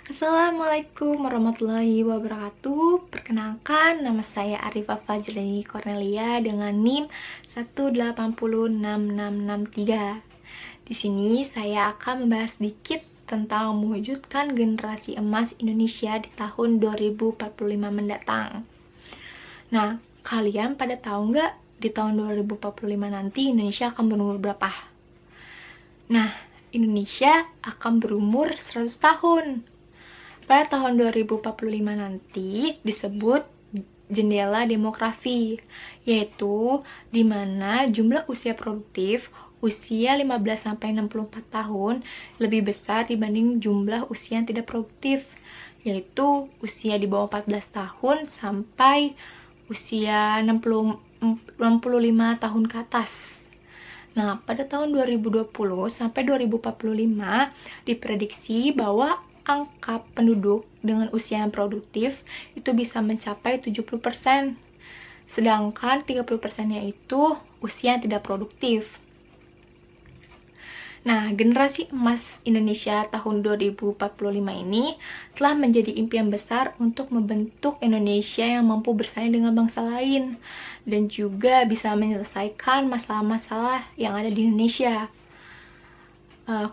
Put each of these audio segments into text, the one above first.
Assalamualaikum warahmatullahi wabarakatuh. Perkenalkan, nama saya Arifah Fajri Cornelia dengan NIM 1806663. Di sini saya akan membahas sedikit tentang mewujudkan generasi emas Indonesia di tahun 2045 mendatang. Nah, kalian pada tahu nggak di tahun 2045 nanti Indonesia akan berumur berapa? Nah, Indonesia akan berumur 100 tahun. Pada tahun 2045 nanti disebut jendela demografi, yaitu di mana jumlah usia produktif usia 15-64 tahun lebih besar dibanding jumlah usia yang tidak produktif, yaitu usia di bawah 14 tahun sampai usia 65 tahun ke atas. Nah, pada tahun 2020 sampai 2045 diprediksi bahwa angka penduduk dengan usia yang produktif itu bisa mencapai 70%, sedangkan 30%-nya itu usia yang tidak produktif. Nah, generasi emas Indonesia tahun 2045 ini telah menjadi impian besar untuk membentuk Indonesia yang mampu bersaing dengan bangsa lain dan juga bisa menyelesaikan masalah-masalah yang ada di Indonesia.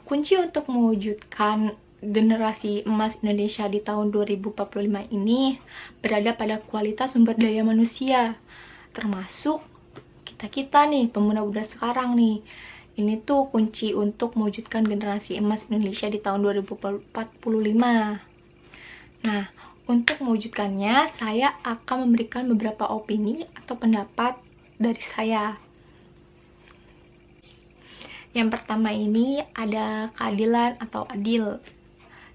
Kunci untuk mewujudkan generasi emas Indonesia di tahun 2045 ini berada pada kualitas sumber daya manusia, termasuk kita nih, pemuda-pemuda sekarang nih. Ini tuh kunci untuk mewujudkan generasi emas Indonesia di tahun 2045. Nah, untuk mewujudkannya, saya akan memberikan beberapa opini atau pendapat dari saya. Yang pertama ini ada keadilan atau adil.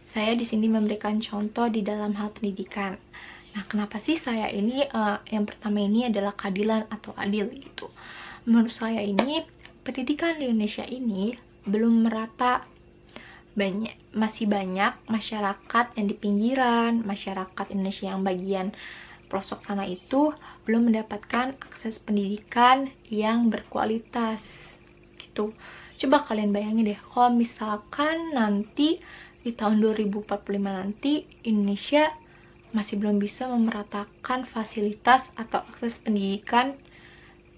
Saya di sini memberikan contoh di dalam hal pendidikan. Nah, kenapa sih saya ini yang pertama ini adalah keadilan atau adil gitu? Menurut saya ini pendidikan di Indonesia ini belum merata. Masih banyak masyarakat yang di pinggiran, masyarakat Indonesia yang bagian pelosok sana itu belum mendapatkan akses pendidikan yang berkualitas gitu. Coba kalian bayangin deh, kalau misalkan nanti di tahun 2045 nanti Indonesia masih belum bisa memeratakan fasilitas atau akses pendidikan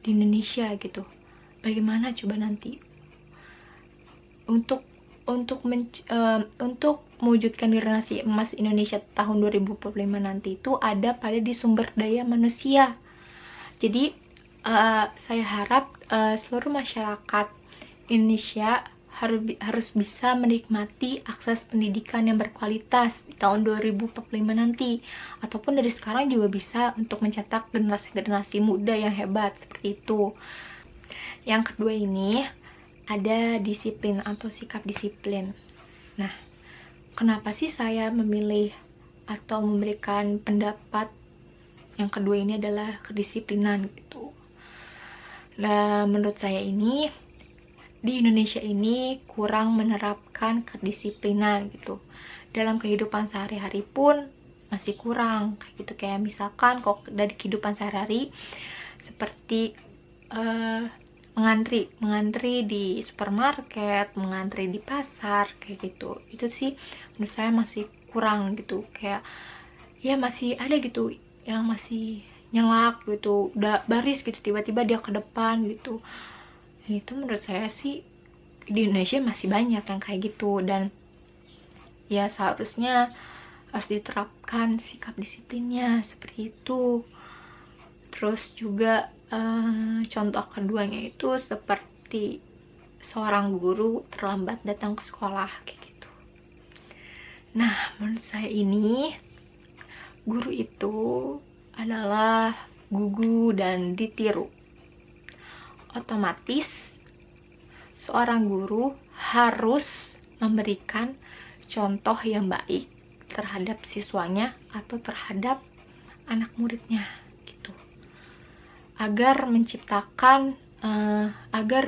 di Indonesia gitu. Bagaimana coba nanti untuk mewujudkan generasi emas Indonesia tahun 2045 nanti itu ada pada di sumber daya manusia. Jadi saya harap seluruh masyarakat Indonesia harus bisa menikmati akses pendidikan yang berkualitas di tahun 2045 nanti, ataupun dari sekarang juga bisa untuk mencetak generasi-generasi muda yang hebat seperti itu. Yang kedua ini ada disiplin atau sikap disiplin. Nah, kenapa sih saya memilih atau memberikan pendapat yang kedua ini adalah kedisiplinan gitu. Nah, menurut saya ini di Indonesia ini kurang menerapkan kedisiplinan gitu. Dalam kehidupan sehari-hari pun masih kurang kayak gitu. Kayak misalkan kok dari kehidupan sehari-hari seperti mengantri di supermarket, mengantri di pasar kayak gitu. Itu sih menurut saya masih kurang gitu. Kayak ya masih ada gitu yang masih nyelak gitu, udah baris gitu tiba-tiba dia ke depan gitu. Itu menurut saya sih di Indonesia masih banyak yang kayak gitu, dan ya seharusnya harus diterapkan sikap disiplinnya seperti itu. Terus juga contoh keduanya itu seperti seorang guru terlambat datang ke sekolah kayak gitu. Nah, menurut saya ini guru itu adalah gugu dan ditiru. Otomatis seorang guru harus memberikan contoh yang baik terhadap siswanya atau terhadap anak muridnya gitu, agar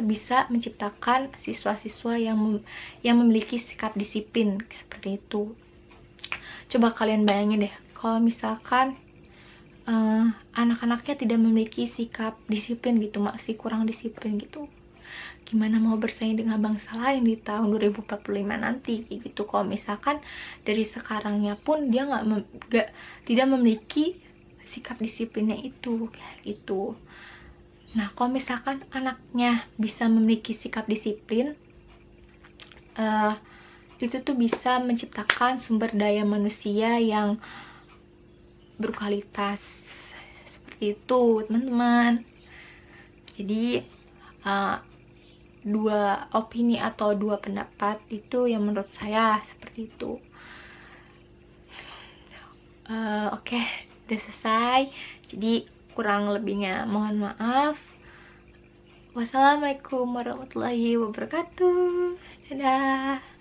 bisa menciptakan siswa-siswa yang memiliki sikap disiplin seperti itu. Coba kalian bayangin deh, kalau misalkan anak-anaknya tidak memiliki sikap disiplin gitu, masih kurang disiplin gitu, gimana mau bersaing dengan bangsa lain di tahun 2045 nanti kayak gitu. Kalau misalkan dari sekarangnya pun dia tidak memiliki sikap disiplinnya itu kayak gitu. Nah, kalau misalkan anaknya bisa memiliki sikap disiplin, itu tuh bisa menciptakan sumber daya manusia yang berkualitas seperti itu, teman-teman. Jadi dua opini atau dua pendapat itu yang menurut saya seperti itu. Oke, udah selesai. Jadi kurang lebihnya mohon maaf. Wassalamualaikum warahmatullahi wabarakatuh. Dadah.